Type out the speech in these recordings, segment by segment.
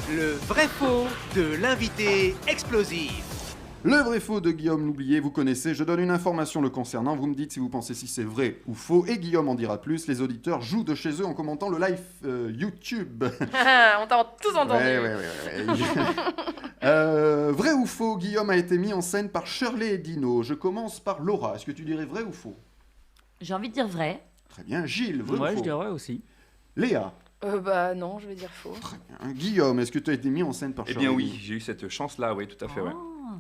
Le vrai faux de l'invité explosif. Le vrai faux de Guillaume l'oublié, vous connaissez, je donne une information le concernant, vous me dites si vous pensez si c'est vrai ou faux, et Guillaume en dira plus, les auditeurs jouent de chez eux en commentant le live YouTube. On t'a tous entendu. Ouais. Vrai ou faux, Guillaume a été mis en scène par Shirley et Dino. Je commence par Laura, est-ce que tu dirais vrai ou faux? J'ai envie de dire vrai. Très bien, Gilles, vrai ou Ouais, faux? je dirais aussi. Léa, Bah non, je vais dire faux. très bien. Guillaume, est-ce que tu as été mis en scène par Eh Shirley bien et oui, Dino? j'ai eu cette chance-là, oui, tout à fait, ouais.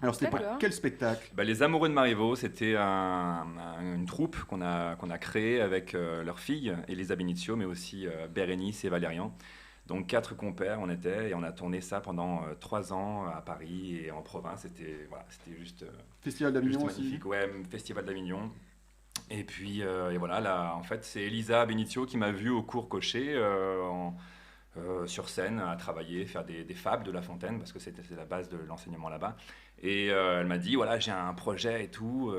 Alors c'était pour D'accord. quel spectacle? Bah, les Amoureux de Marivaux, c'était une troupe qu'on a créée avec leur fille, Elisa Benizio, mais aussi Bérénice et Valérian. Donc 4 compères on était, et on a tourné ça pendant 3 ans à Paris et en province. C'était juste Festival d'Avignon aussi. magnifique, ouais, Festival d'Avignon. Et puis et voilà, là, en fait, c'est Elisa Benizio qui m'a vu au cours Cochet sur scène à travailler, faire des fables de La Fontaine, parce que c'est la base de l'enseignement là-bas. Et elle m'a dit, voilà, j'ai un projet et tout,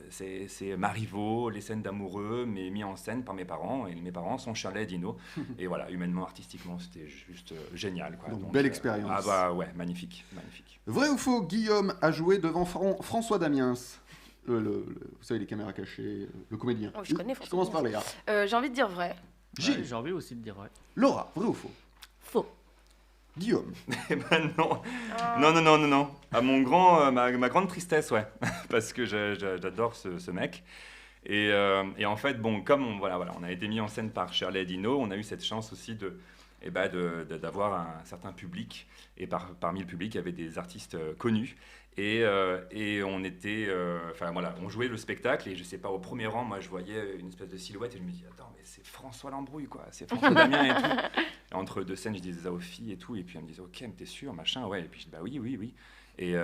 c'est Marivaux, les scènes d'amoureux, mais mis en scène par mes parents, et mes parents sont Shirley et Dino. Et voilà, humainement, artistiquement, c'était juste génial, quoi. Donc, belle expérience. Ah bah ouais, magnifique, magnifique. Vrai ou faux, Guillaume a joué devant François Damiens, vous savez, les caméras cachées, le comédien. Oh, je connais Je François commence par Damiens. Léa. J'ai envie de dire vrai. Gilles, Ouais, j'ai envie aussi de dire ouais. Laura, vrai ou faux? Faux. Guillaume, Eh ben non, Ah. non. À ma grande tristesse, ouais, parce que j'adore ce mec. Et en fait, bon, comme on a été mis en scène par Shirley et Dino, on a eu cette chance aussi d'avoir un certain public. Et parmi le public, il y avait des artistes connus. Et on était, on jouait le spectacle. Et je sais pas, au premier rang, moi, je voyais une espèce de silhouette et je me dis, attends, mais c'est François Lambrouille, quoi. C'est François Damien et tout. Et entre deux scènes, je disais ça aux filles et tout. Et puis elles me disaient, ok, mais t'es sûr, machin, ouais. Et puis je dis, bah oui. Et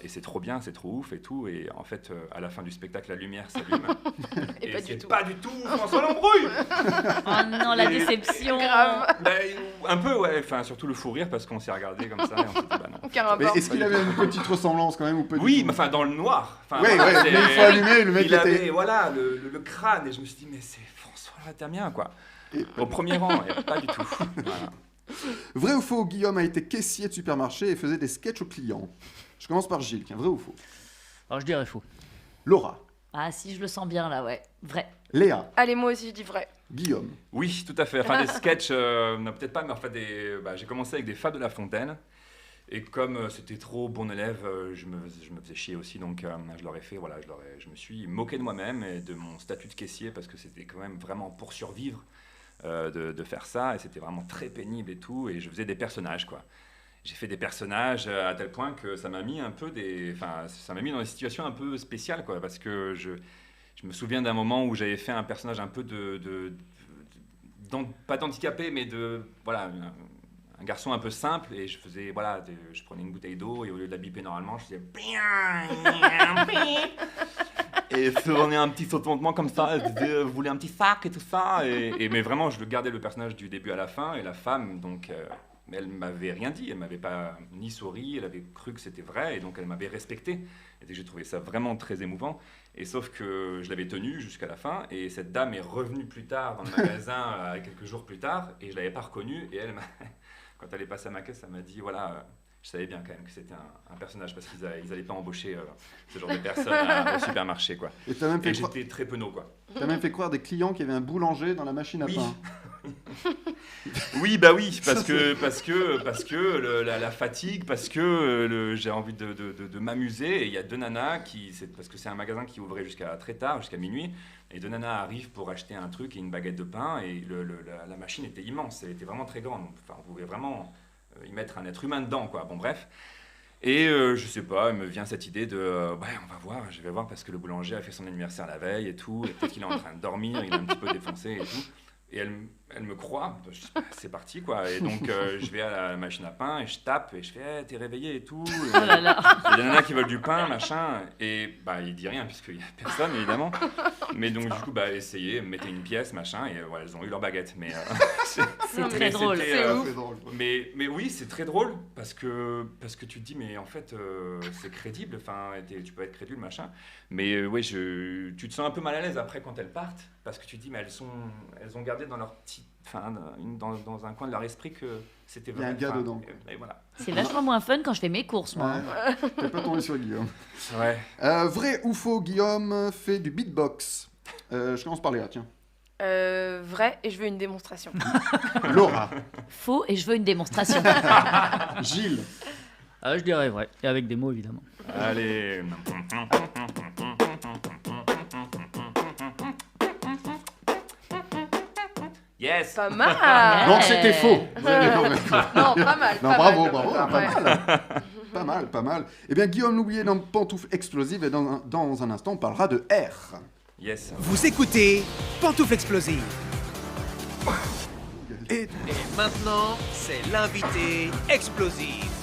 c'est trop bien, c'est trop ouf et tout. Et en fait, à la fin du spectacle, la lumière s'allume. Et pas du c'est tout. pas du tout François Lambrouille. Oh non, la Et- déception. Grave. Bah, un peu, ouais. Enfin, surtout le fou rire parce qu'on s'est regardé comme ça et on s'est dit, bah non. Aucun mais rapport. est-ce qu'il avait une petite ressemblance quand même ou pas du Oui, tout? mais enfin dans le noir. Enfin, Ouais, voilà, mais il faut allumer, le mec il était... avait voilà le crâne et je me suis dit mais c'est François Damien quoi. Au premier rang, et pas du tout. Voilà. Vrai ou faux, Guillaume a été caissier de supermarché et faisait des sketchs aux clients. Je commence par Gilles, tiens, vrai ou faux? Alors je dirais faux. Laura, Ah si, je le sens bien là, ouais. Vrai. Léa, Allez, moi aussi, je dis vrai. Guillaume. Oui, tout à fait. Enfin des sketchs, non, peut-être pas, mais enfin j'ai commencé avec des fables de La Fontaine. Et comme c'était trop bon élève, je me faisais chier aussi, donc je leur ai fait, voilà, je me suis moqué de moi-même et de mon statut de caissier parce que c'était quand même vraiment pour survivre de faire ça et c'était vraiment très pénible et tout. Et je faisais des personnages, quoi. J'ai fait des personnages à tel point que ça m'a mis ça m'a mis dans des situations un peu spéciales, quoi, parce que je me souviens d'un moment où j'avais fait un personnage un peu pas d'handicapé, mais voilà, un garçon un peu simple, et je faisais, voilà, je prenais une bouteille d'eau, et au lieu de la biper normalement, je faisais... Et on est un petit sautement comme ça, elle disait, vous voulez un petit sac et tout ça, mais vraiment, je gardais le personnage du début à la fin, et la femme, donc... mais elle m'avait rien dit, elle m'avait pas ni souri, elle avait cru que c'était vrai, et donc elle m'avait respecté. Et j'ai trouvé ça vraiment très émouvant. Et sauf que je l'avais tenu jusqu'à la fin, et cette dame est revenue plus tard dans le magasin, quelques jours plus tard, et je l'avais pas reconnue, et elle quand elle est passée à ma caisse, elle m'a dit, voilà, je savais bien quand même que c'était un personnage, parce qu'ils allaient pas embaucher ce genre de personnes au supermarché, quoi. Et t'as même, Et fait j'étais très penaud, quoi. croire des clients qu'il y avait un boulanger dans la machine à Oui. pain. Oui, bah oui, parce que la fatigue, parce que j'ai envie de m'amuser. Et il y a deux nanas parce que c'est un magasin qui ouvrait jusqu'à très tard, jusqu'à minuit. Et deux nanas arrivent pour acheter un truc et une baguette de pain. Et la machine était immense, elle était vraiment très grande. Enfin, on pouvait vraiment y mettre un être humain dedans, quoi. Bon, bref. Et je sais pas, il me vient cette idée de ouais, je vais voir parce que le boulanger a fait son anniversaire la veille et tout. Et peut-être qu'il est en train de dormir, il est un petit peu défoncé et tout. Et elle me croit, je dis, bah, c'est parti quoi. Et donc je vais à la machine à pain et je tape et je fais hey, t'es réveillé et tout. Oh là là. Il y en a qui veulent du pain, machin. Et bah il dit rien puisqu'il y a personne évidemment. Mais donc du coup bah essayez, mettez une pièce, machin. Et ouais, elles ont eu leur baguette. Mais C'est Non, très mais drôle. C'est ouf. C'est drôle. mais oui, c'est très drôle parce que tu te dis mais en fait c'est crédible. Enfin tu peux être crédule, machin. Mais ouais, tu te sens un peu mal à l'aise après quand elles partent parce que tu te dis mais elles ont gardé dans leur petite dans un coin de leur esprit que c'était Il y a vrai. un gars Enfin, dedans. Et voilà. C'est vachement moins fun quand je fais mes courses, moi. Ouais. T'es pas tombé sur Guillaume. Ouais. Vrai ou faux, Guillaume fait du beatbox. Je commence par Léa, tiens. Vrai, et je veux une démonstration. Laura. Faux, et je veux une démonstration. Gilles. Ah, je dirais vrai. Et avec des mots, évidemment. Allez. Yes. Pas mal. Donc c'était faux. Non, pas mal. Non, pas bravo, mal, bravo, quand pas même, ouais. mal. Pas mal, pas mal. Eh bien, Guillaume l'oublié dans Pantoufle Explosive, et dans un instant, on parlera de R. Yes. Vous écoutez Pantoufle Explosive. Et maintenant, c'est l'invité explosif.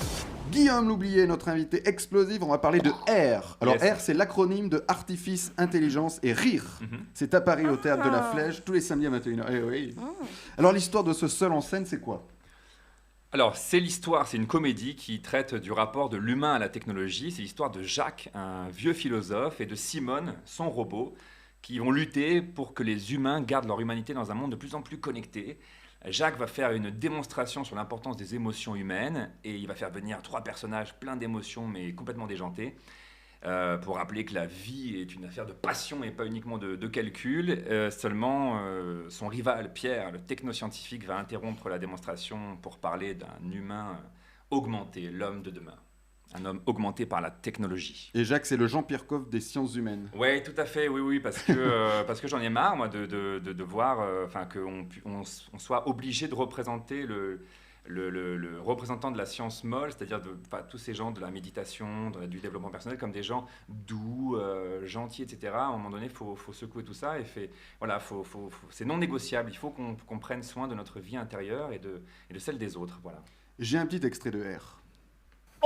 Guillaume l'oublié, notre invité explosif, on va parler de R. Alors Yes. R, c'est l'acronyme de Artifice, Intelligence et Rire. Mhm. C'est à Paris au Théâtre de la Flèche, tous les samedis à 21h. Eh oui. Alors l'histoire de ce seul en scène, c'est quoi? Alors, c'est l'histoire, c'est une comédie qui traite du rapport de l'humain à la technologie. C'est l'histoire de Jacques, un vieux philosophe, et de Simone, son robot, qui vont lutter pour que les humains gardent leur humanité dans un monde de plus en plus connecté. Jacques va faire une démonstration sur l'importance des émotions humaines, et il va faire venir 3 personnages pleins d'émotions, mais complètement déjantés, pour rappeler que la vie est une affaire de passion et pas uniquement de calcul. Seulement, son rival, Pierre, le technoscientifique, va interrompre la démonstration pour parler d'un humain augmenté, l'homme de demain. Un homme augmenté par la technologie. Et Jacques, c'est le Jean-Pierre Coff des sciences humaines. Oui, tout à fait, oui, parce que j'en ai marre, moi, de voir qu'on soit obligé de représenter le représentant de la science molle, c'est-à-dire tous ces gens de la méditation, du développement personnel, comme des gens doux, gentils, etc. À un moment donné, il faut secouer tout ça, et c'est non négociable. Il faut qu'on prenne soin de notre vie intérieure et de celle des autres. Voilà. J'ai un petit extrait de R.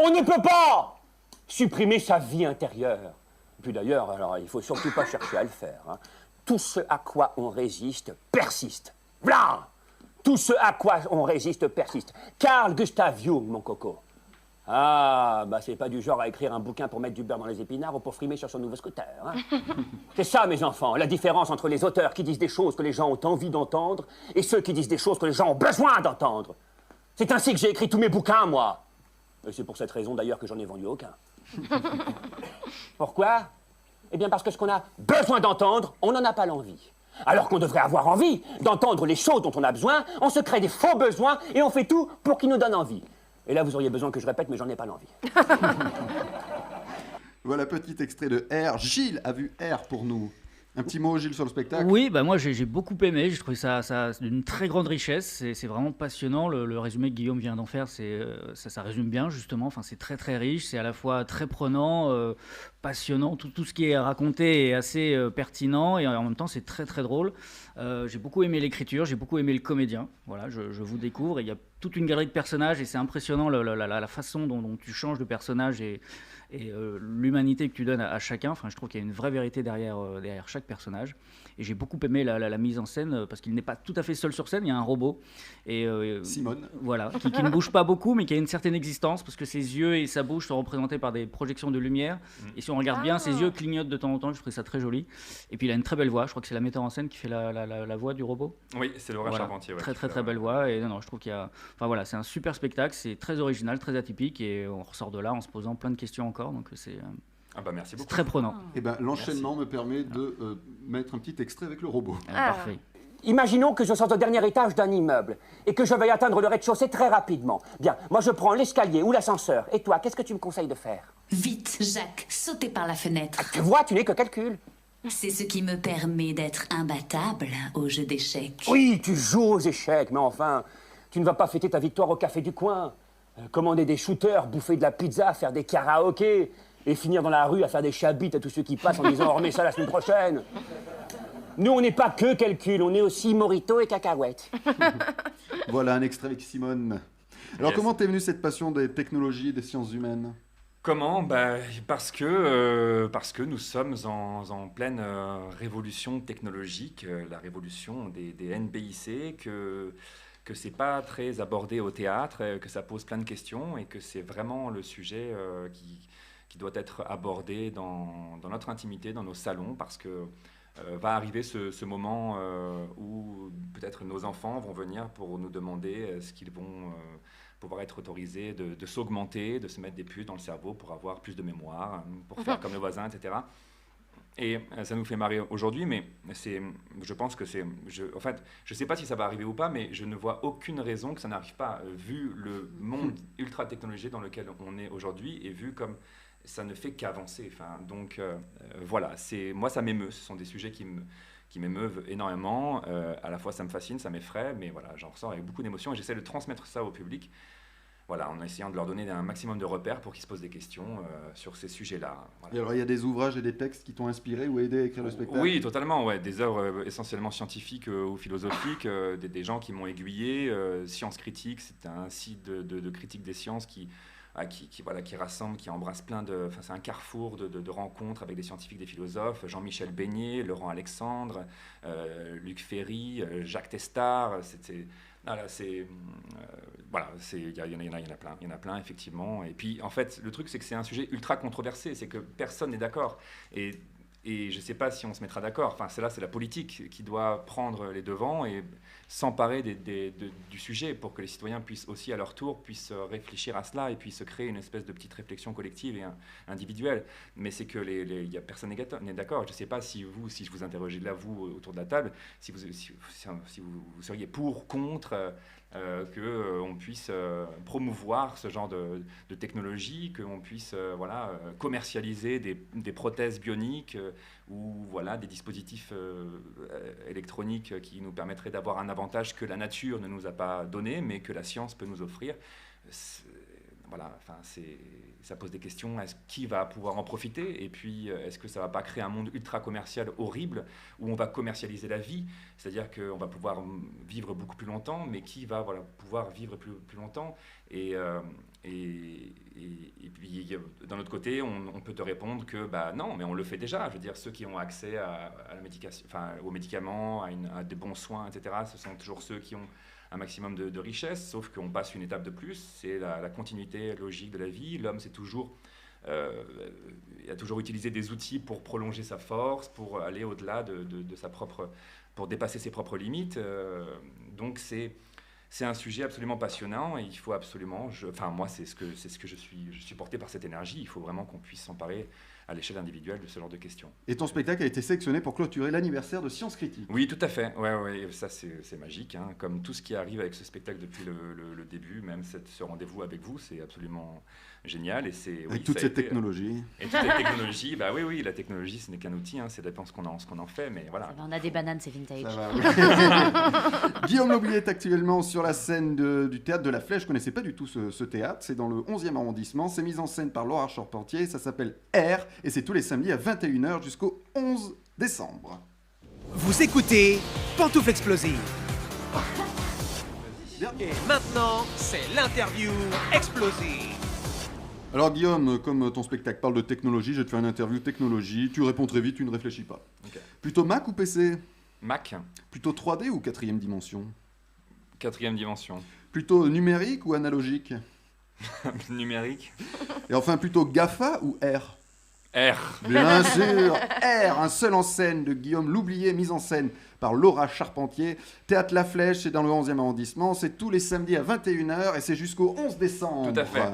On ne peut pas supprimer sa vie intérieure. Puis d'ailleurs, alors, il faut surtout pas chercher à le faire. Hein. Tout ce à quoi on résiste persiste. Voilà. Tout ce à quoi on résiste persiste. Carl Gustav Jung, mon coco. Ah, bah c'est pas du genre à écrire un bouquin pour mettre du beurre dans les épinards ou pour frimer sur son nouveau scooter. Hein. C'est ça, mes enfants, la différence entre les auteurs qui disent des choses que les gens ont envie d'entendre et ceux qui disent des choses que les gens ont besoin d'entendre. C'est ainsi que j'ai écrit tous mes bouquins, moi. Et c'est pour cette raison, d'ailleurs, que j'en ai vendu aucun. Pourquoi? Eh bien, parce que ce qu'on a besoin d'entendre, on n'en a pas l'envie. Alors qu'on devrait avoir envie d'entendre les choses dont on a besoin, on se crée des faux besoins et on fait tout pour qu'ils nous donnent envie. Et là, vous auriez besoin que je répète, mais j'en ai pas l'envie. Voilà, petit extrait de R. Gilles a vu R pour nous. Un petit mot, Gilles, sur le spectacle? Oui, bah moi j'ai beaucoup aimé, j'ai trouvé ça d'une très grande richesse, c'est vraiment passionnant, le résumé que Guillaume vient d'en faire, ça résume bien justement, enfin, c'est très très riche, c'est à la fois très prenant, passionnant, tout ce qui est raconté est assez pertinent et en même temps c'est très très drôle. J'ai beaucoup aimé l'écriture, j'ai beaucoup aimé le comédien, voilà, je vous découvre, et il y a toute une galerie de personnages et c'est impressionnant la façon dont tu changes de personnage et l'humanité que tu donnes à chacun. Enfin, je trouve qu'il y a une vraie vérité derrière chaque personnage. Et j'ai beaucoup aimé la mise en scène parce qu'il n'est pas tout à fait seul sur scène. Il y a un robot. Simone. Voilà, qui ne bouge pas beaucoup, mais qui a une certaine existence parce que ses yeux et sa bouche sont représentés par des projections de lumière. Et si on regarde bien, ses yeux clignotent de temps en temps. Je trouve ça très joli. Et puis il a une très belle voix. Je crois que c'est la metteur en scène qui fait la voix du robot. Oui, c'est Laura Voilà. Charpentier. Ouais, Très belle voix. Et non, je trouve qu'il y a. Enfin voilà, c'est un super spectacle. C'est très original, très atypique. Et on ressort de là en se posant plein de questions encore. Donc c'est. Ah bah merci C'est beaucoup. très prenant. Eh ben, l'enchaînement me permet de mettre un petit extrait avec le robot. Parfait. Imaginons que je sois au dernier étage d'un immeuble et que je veuille atteindre le rez-de-chaussée très rapidement. Bien, moi je prends l'escalier ou l'ascenseur. Et toi, qu'est-ce que tu me conseilles de faire? Vite, Jacques, sautez par la fenêtre. Tu vois, tu n'es que calcul. C'est ce qui me permet d'être imbattable au jeu d'échecs. Oui, tu joues aux échecs, mais enfin, tu ne vas pas fêter ta victoire au café du coin. Commander des shooters, bouffer de la pizza, faire des karaokés et finir dans la rue à faire des chabites à tous ceux qui passent en disant « on remet ça la semaine prochaine ». Nous, on n'est pas que calcul, on est aussi morito et cacahuètes. Voilà un extrait avec Simone. Alors, Yes. comment t'es venue cette passion des technologies et des sciences humaines? Comment? Parce que nous sommes en pleine révolution technologique, la révolution des NBIC, que c'est pas très abordé au théâtre, que ça pose plein de questions et que c'est vraiment le sujet qui doit être abordé dans notre intimité, dans nos salons, parce que va arriver ce moment où peut-être nos enfants vont venir pour nous demander est-ce qu'ils vont pouvoir être autorisés de s'augmenter, de se mettre des puces dans le cerveau pour avoir plus de mémoire, pour faire comme le voisin, etc. Et ça nous fait marrer aujourd'hui, mais je pense que en fait, je ne sais pas si ça va arriver ou pas, mais je ne vois aucune raison que ça n'arrive pas, vu le monde ultra technologique dans lequel on est aujourd'hui, et vu comme ça ne fait qu'avancer. Enfin, donc voilà, moi ça m'émeut, ce sont des sujets qui m'émeuvent énormément, à la fois ça me fascine, ça m'effraie, mais voilà, j'en ressors avec beaucoup d'émotion, et j'essaie de transmettre ça au public. Voilà, en essayant de leur donner un maximum de repères pour qu'ils se posent des questions sur ces sujets-là. Voilà. Et alors, il y a des ouvrages et des textes qui t'ont inspiré ou aidé à écrire le spectacle? Oui, totalement, ouais. Des œuvres essentiellement scientifiques ou philosophiques, des gens qui m'ont aiguillé. Science Critique, c'est un site de critique des sciences qui rassemble, qui embrasse c'est un carrefour de rencontres avec des scientifiques, des philosophes, Jean-Michel Beignet, Laurent Alexandre, Luc Ferry, Jacques Testard, il y en a plein effectivement. Et puis en fait, le truc c'est que c'est un sujet ultra controversé, c'est que personne n'est d'accord. Et je ne sais pas si on se mettra d'accord. Enfin, c'est la politique qui doit prendre les devants et s'emparer du sujet pour que les citoyens puissent aussi, à leur tour, réfléchir à cela et puis se créer une espèce de petite réflexion collective et individuelle. Mais c'est que personne n'est d'accord. Je ne sais pas si je vous interrogeais là, vous, autour de la table, si vous seriez pour, contre... qu'on puisse promouvoir ce genre de technologie, qu'on puisse commercialiser des prothèses bioniques ou des dispositifs électroniques qui nous permettraient d'avoir un avantage que la nature ne nous a pas donné, mais que la science peut nous offrir. Ça pose des questions. Qui va pouvoir en profiter? Et puis, est-ce que ça ne va pas créer un monde ultra commercial horrible où on va commercialiser la vie? C'est-à-dire qu'on va pouvoir vivre beaucoup plus longtemps, mais qui va pouvoir vivre plus longtemps? Et puis, d'un autre côté, on peut te répondre que non, mais on le fait déjà. Je veux dire, ceux qui ont accès à la médication, aux médicaments, à des bons soins, etc., ce sont toujours ceux qui ont un maximum de richesse, sauf qu'on passe une étape de plus, c'est la continuité logique de la vie. L'homme, il a toujours utilisé des outils pour prolonger sa force, pour aller au-delà de sa propre, pour dépasser ses propres limites. Donc c'est un sujet absolument passionnant et il faut absolument, moi c'est ce que je suis porté par cette énergie. Il faut vraiment qu'on puisse s'emparer à l'échelle individuelle de ce genre de questions. Et ton spectacle a été sélectionné pour clôturer l'anniversaire de Science Critique. Oui, tout à fait. Ouais, ça c'est magique. Hein. Comme tout ce qui arrive avec ce spectacle depuis le début, même ce rendez-vous avec vous, c'est absolument génial. Et avec toute cette technologie. Et toute cette technologie, oui, la technologie, ce n'est qu'un outil. Hein, c'est dépend ce qu'on en fait, mais voilà. On a des bananes, c'est vintage. Ça va, oui. Guillaume Loublier est actuellement sur la scène du théâtre de la Flèche. Je ne connaissais pas du tout ce théâtre. C'est dans le 11e arrondissement. C'est mis en scène par Laura Charpentier. Ça s'appelle R. Et c'est tous les samedis à 21h jusqu'au 11 décembre. Vous écoutez Pantoufle Explosive. Et maintenant, c'est l'interview explosive. Alors Guillaume, comme ton spectacle parle de technologie, je vais te faire une interview technologie. Tu réponds très vite, tu ne réfléchis pas. Okay. Plutôt Mac ou PC? Mac. Plutôt 3D ou 4e dimension? 4e dimension. Plutôt numérique ou analogique? Numérique. Et enfin, plutôt GAFA ou R? R. Bien sûr, R, un seul en scène de Guillaume Loublier, mise en scène par Laura Charpentier. Théâtre La Flèche, c'est dans le 11e arrondissement. C'est tous les samedis à 21h et c'est jusqu'au 11 décembre. Tout à fait.